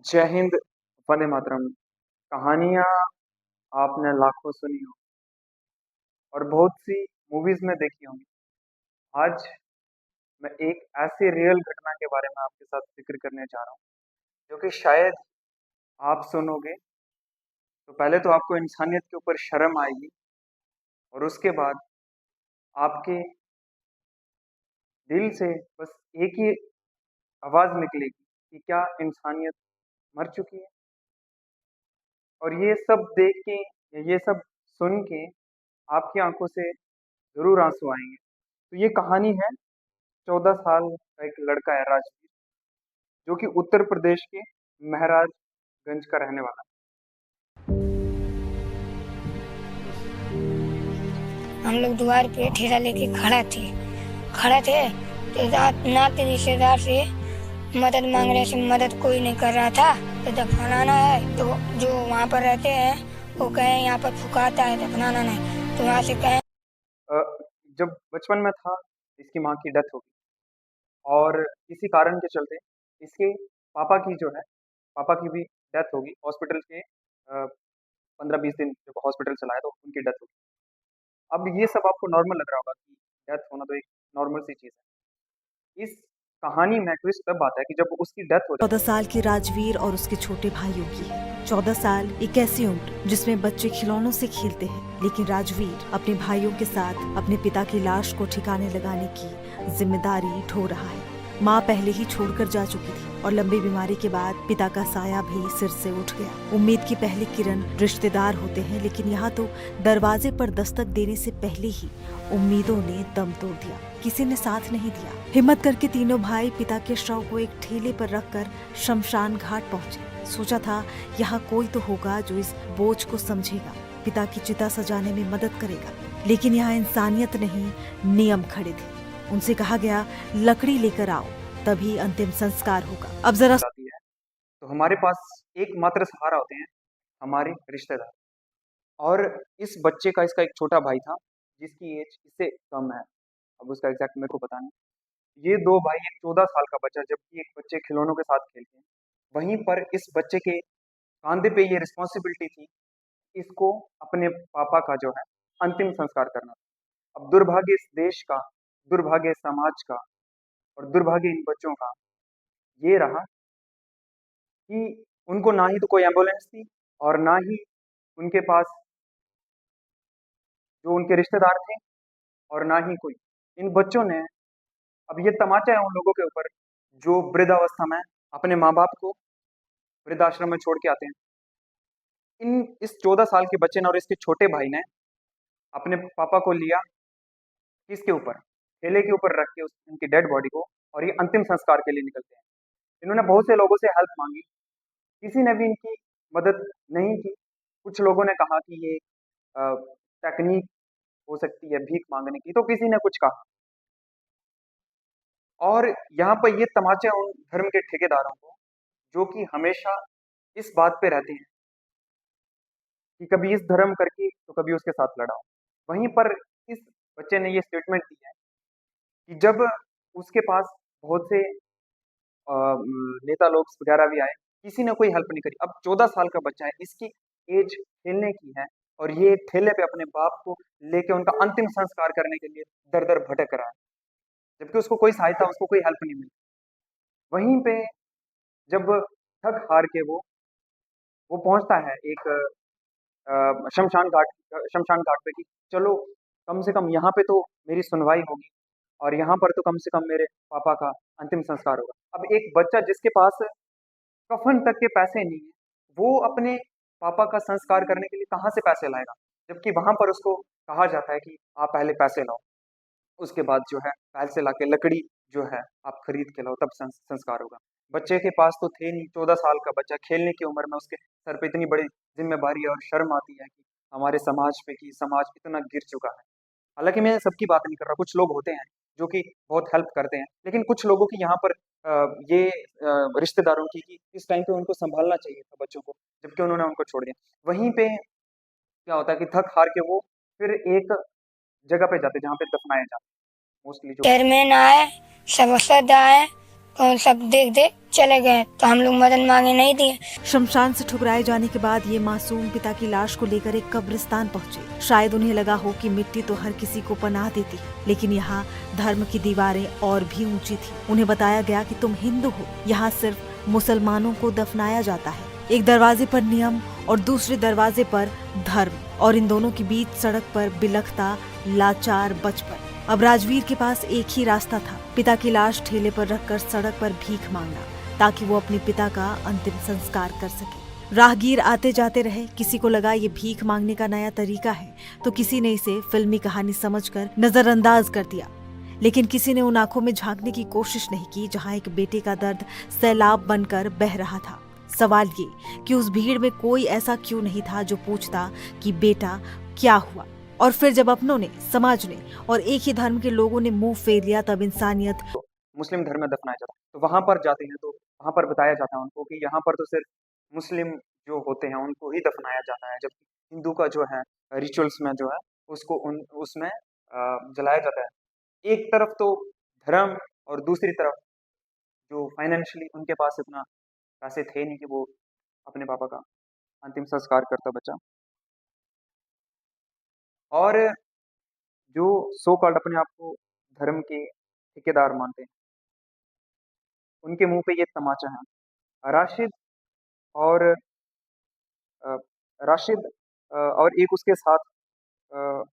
जय हिंद, वंदे मातरम। कहानियाँ आपने लाखों सुनी हो और बहुत सी मूवीज में देखी होंगी। आज मैं एक ऐसी रियल घटना के बारे में आपके साथ जिक्र करने जा रहा हूँ जो कि शायद आप सुनोगे तो पहले तो आपको इंसानियत के ऊपर शर्म आएगी और उसके बाद आपके दिल से बस एक ही आवाज निकलेगी कि क्या इंसानियत मर चुकी है। और ये सब देख के या ये सब सुन के आपकी आंखों से जरूर आंसू आएंगे। तो ये कहानी है 14 साल का एक लड़का है राजवीर, जो कि उत्तर प्रदेश के महराजगंज का रहने वाला हम लोग द्वार पे ठेला लेके खड़ा थे तो नाते रिश्तेदार से मदद मांग रहे थे। मदद कोई नहीं कर रहा था तो दफनाना है तो जो वहाँ पर रहते हैं वो कहे यहाँ पर फुकाता है, दफनाना नहीं तो वहाँ से कहे। है। जब बचपन में था इसकी माँ की डेथ हो गई और इसी कारण के चलते इसके पापा की जो है पापा की भी डेथ होगी हॉस्पिटल के 15-20 दिन जब हॉस्पिटल से लाए तो उनकी डेथ होगी। अब ये सब आपको नॉर्मल लग रहा होगा कि डेथ होना तो एक नॉर्मल सी चीज़ है। इस कहानी में ट्विस्ट तब आता है कि जब उसकी डेथ हो 14 साल के राजवीर और उसके छोटे भाइयों की है। 14 साल एक ऐसी उम्र जिसमें बच्चे खिलौनों से खेलते हैं, लेकिन राजवीर अपने भाइयों के साथ अपने पिता की लाश को ठिकाने लगाने की जिम्मेदारी ढो रहा है। माँ पहले ही छोड़कर जा चुकी थी और लंबी बीमारी के बाद पिता का साया भी सिर से उठ गया। उम्मीद की पहली किरण रिश्तेदार होते हैं, लेकिन यहाँ तो दरवाजे पर दस्तक देने से पहले ही उम्मीदों ने दम तोड़ दिया। किसी ने साथ नहीं दिया। हिम्मत करके तीनों भाई पिता के शव को एक ठेले पर रखकर शमशान घाट पहुंचे। सोचा था यहाँ कोई तो होगा जो इस बोझ को समझेगा, पिता की चिता सजाने में मदद करेगा, लेकिन यहाँ इंसानियत नहीं, नियम खड़े थे। उनसे कहा गया लकड़ी लेकर आओ, तभी अंतिम संस्कार होगा। अब जरा जाती है तो हमारे पास एकमात्र सहारा होते हैं हमारे रिश्तेदार। और इस बच्चे का इसका एक छोटा भाई था जिसकी एज इससे कम है। अब उसका एग्जैक्ट मेरे को पता नहीं। ये दो भाई, एक 14 साल का बच्चा जबकि एक बच्चे खिलौनों के साथ खेलते हैं, वहीं पर इस बच्चे के कांधे पे ये रिस्पॉन्सिबिलिटी थी, इसको अपने पापा का जो है अंतिम संस्कार करना। अब दुर्भाग्य इस देश का, दुर्भाग्य इस समाज का और दुर्भाग्य इन बच्चों का ये रहा कि उनको ना ही तो कोई एम्बुलेंस थी और ना ही उनके पास जो उनके रिश्तेदार थे और ना ही कोई। इन बच्चों ने, अब ये तमाचा है उन लोगों के ऊपर जो वृद्धावस्था में अपने माँ बाप को वृद्धाश्रम में छोड़ के आते हैं। इन इस 14 साल के बच्चे ने और इसके छोटे भाई ने अपने पापा को लिया किसके ऊपर, ठेले के ऊपर रख के उनकी डेड बॉडी को, और ये अंतिम संस्कार के लिए निकलते हैं। इन्होंने बहुत से लोगों से हेल्प मांगी, किसी ने भी इनकी मदद नहीं की। कुछ लोगों ने कहा कि ये टेक्निक हो सकती है भीख मांगने की, तो किसी ने कुछ कहा। और यहाँ पर ये तमाचे उन धर्म के ठेकेदारों को जो कि हमेशा इस बात पे रहते हैं कि कभी इस धर्म करके तो कभी उसके साथ लड़ाओ। वहीं पर इस बच्चे ने ये स्टेटमेंट दी है कि जब उसके पास बहुत से नेता लोग वगैरह भी आए, किसी ने कोई हेल्प नहीं करी। अब 14 साल का बच्चा है, इसकी एज खेलने की है और ये ठेले पे अपने बाप को लेके उनका अंतिम संस्कार करने के लिए दर दर भटक रहा है, जबकि उसको कोई सहायता, उसको कोई हेल्प नहीं मिली। वहीं पे जब थक हार के वो पहुंचता है एक शमशान घाट पे कि चलो कम से कम यहाँ पे तो मेरी सुनवाई होगी और यहाँ पर तो कम से कम मेरे पापा का अंतिम संस्कार होगा। अब एक बच्चा जिसके पास कफन तक के पैसे नहीं है, वो अपने पापा का संस्कार करने के लिए कहाँ से पैसे लाएगा, जबकि वहां पर उसको कहा जाता है कि आप पहले पैसे लाओ, उसके बाद जो है पैसे लाके लकड़ी जो है आप खरीद के लाओ, तब संस्कार होगा। बच्चे के पास तो थे नहीं, 14 साल का बच्चा, खेलने की उम्र में उसके सर पे इतनी बड़ी जिम्मेवारी है और शर्म आती है कि हमारे समाज पे कि समाज इतना गिर चुका है। हालांकि मैं सबकी बात नहीं कर रहा, कुछ लोग होते हैं जो कि बहुत हेल्प करते हैं, लेकिन कुछ लोगों की यहाँ पर ये रिश्तेदारों की कि इस टाइम पे उनको संभालना चाहिए था बच्चों को, जबकि उन्होंने उनको छोड़ दिया। वहीं पे क्या होता है कि थक हार के वो फिर एक जगह पे जाते जहाँ पे दफनाए जाते मोस्टली जो। चेयरमैन आए, सभासद आए, और सब देख देख चले गए, तो हम लोग मदद मांगे नहीं दिए। शमशान से ठुकराए जाने के बाद ये मासूम पिता की लाश को लेकर एक कब्रिस्तान पहुंचे। शायद उन्हें लगा हो कि मिट्टी तो हर किसी को पनाह देती है, लेकिन यहाँ धर्म की दीवारें और भी ऊंची थी। उन्हें बताया गया कि तुम हिंदू हो, यहाँ सिर्फ मुसलमानों को दफनाया जाता है। एक दरवाजे पर नियम और दूसरे दरवाजे पर धर्म, और इन दोनों के बीच सड़क पर बिलखता लाचार बचपन। अब राजवीर के पास एक ही रास्ता था, पिता की लाश ठेले पर रखकर सड़क पर भीख मांगना, ताकि वो अपने पिता का अंतिम संस्कार कर सके। राहगीर आते जाते रहे, किसी को लगा ये भीख मांगने का नया तरीका है, तो किसी ने इसे फिल्मी कहानी समझकर नजरअंदाज कर दिया। लेकिन किसी ने उन आंखों में झांकने की कोशिश नहीं की जहां एक बेटे का दर्द सैलाब बनकर बह रहा था। सवाल ये कि उस भीड़ में कोई ऐसा क्यों नहीं था जो पूछता कि बेटा क्या हुआ। और फिर जब अपनों ने, समाज ने और एक ही धर्म के लोगों ने मुंह फेर लिया, तब इंसानियत मुस्लिम धर्म में दफनाया जाता है। तो वहाँ पर जाते हैं तो वहाँ पर बताया जाता है उनको कि यहाँ पर तो सिर्फ मुस्लिम जो होते हैं उनको ही दफनाया जाता है, जबकि हिंदू का जो है रिचुअल्स में जो है उसको उसमें जलाया जाता है। एक तरफ तो धर्म और दूसरी तरफ जो फाइनेंशियली उनके पास इतना पैसे थे नहीं कि वो अपने पापा का अंतिम संस्कार करता बच्चा। और जो सो कॉल्ड अपने आप को धर्म के ठेकेदार मानते हैं, उनके मुंह पे ये तमाचा है। राशिद और अ, राशिद और एक उसके साथ अ,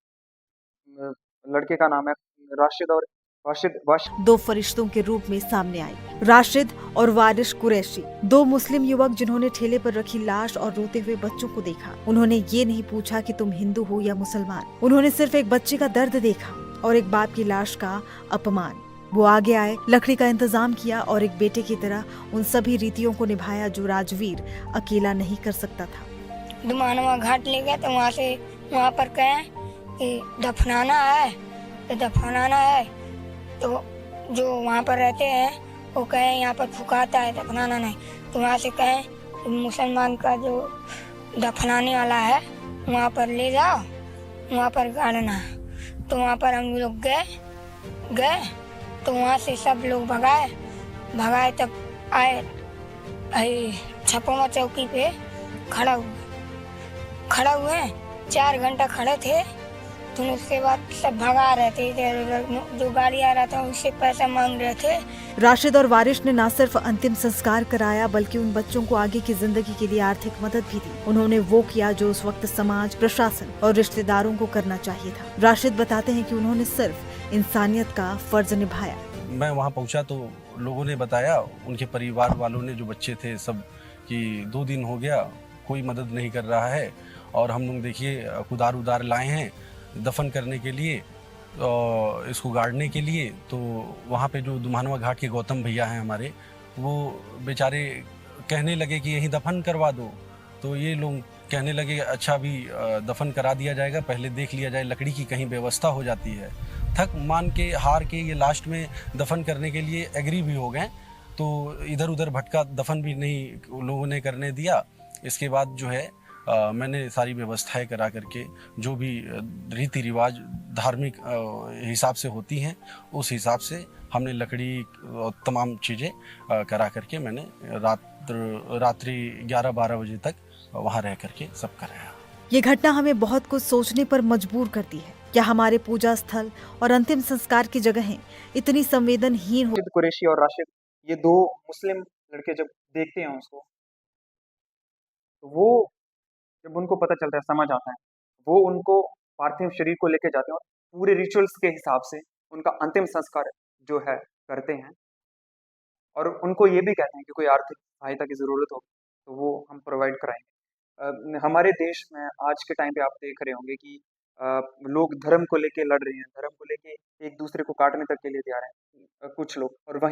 लड़के का नाम है राशिद और वाशिद। दो फरिश्तों के रूप में सामने आई, राशिद और वारिश कुरैशी, दो मुस्लिम युवक जिन्होंने ठेले पर रखी लाश और रोते हुए बच्चों को देखा। उन्होंने ये नहीं पूछा कि तुम हिंदू हो या मुसलमान, उन्होंने सिर्फ एक बच्चे का दर्द देखा और एक बाप की लाश का अपमान। वो आगे आए, लकड़ी का इंतजाम किया और एक बेटे की तरह उन सभी रीतियों को निभाया जो राजवीर अकेला नहीं कर सकता था। दुमानवा घाट ले गए, तो वहाँ पर कहें कि दफनाना है, तो दफनाना है, तो जो वहाँ पर रहते हैं वो कहें यहाँ पर फुकाता है, दफनाना नहीं। तो वहाँ से कहें कि मुसलमान का जो दफनाने वाला है वहाँ पर ले जाओ, वहाँ पर गाड़ना है। तो वहाँ पर हम लोग गए तो वहाँ से सब लोग भगाए, तब आए छपोमा चौकी पे खड़ा हुए 4 घंटा खड़े थे। तो उसके बाद सब भगा रहे थे, इधर उधर जो गाड़ी आ रहा था उससे पैसा मांग रहे थे। राशिद और वारिश ने न सिर्फ अंतिम संस्कार कराया, बल्कि उन बच्चों को आगे की जिंदगी के लिए आर्थिक मदद भी दी। उन्होंने वो किया जो उस वक्त समाज, प्रशासन और रिश्तेदारों को करना चाहिए था। राशिद बताते हैं कि उन्होंने सिर्फ इंसानियत का फर्ज निभाया। मैं वहाँ पहुँचा तो लोगों ने बताया, उनके परिवार वालों ने, जो बच्चे थे सब, कि 2 दिन हो गया कोई मदद नहीं कर रहा है, और हम लोग देखिए कुदार लाए हैं दफन करने के लिए, इसको गाड़ने के लिए। तो वहाँ पे जो दुमानवा घाट के गौतम भैया हैं हमारे, वो बेचारे कहने लगे कि यहीं दफन करवा दो। तो ये लोग कहने लगे अच्छा अभी दफन करा दिया जाएगा, पहले देख लिया जाए लकड़ी की कहीं व्यवस्था हो जाती है। थक मान के हार के ये लास्ट में दफन करने के लिए एग्री भी हो गए। तो इधर उधर भटका दफन भी नहीं लोगों ने करने दिया। इसके बाद जो है मैंने सारी व्यवस्थाएं करा करके, जो भी रीति रिवाज धार्मिक हिसाब से होती हैं, उस हिसाब से हमने लकड़ी और तमाम चीज़ें करा करके मैंने रात्रि 11-12 बजे तक वहाँ रह करके सब कराया। ये घटना हमें बहुत कुछ सोचने पर मजबूर करती है। क्या हमारे पूजा स्थल और अंतिम संस्कार की जगहें इतनी संवेदनहीन हो? कुरैशी और राशिद, ये 2 मुस्लिम लड़के जब देखते हैं उसको, तो वो जब उनको पता चलता है, समझ आता है, वो उनको पार्थिव शरीर को लेके जाते हैं और पूरे रिचुअल्स के हिसाब से उनका अंतिम संस्कार जो है करते हैं। और उनको ये भी कहते हैं कि कोई आर्थिक सहायता की ज़रूरत हो तो वो हम प्रोवाइड कराएंगे। हमारे देश में आज के टाइम पे आप देख रहे होंगे कि लोग धर्म को लेके लड़ रहे हैं, धर्म को लेके एक दूसरे को काटने तक के लिए तैयार हैं कुछ लोग, और वहीं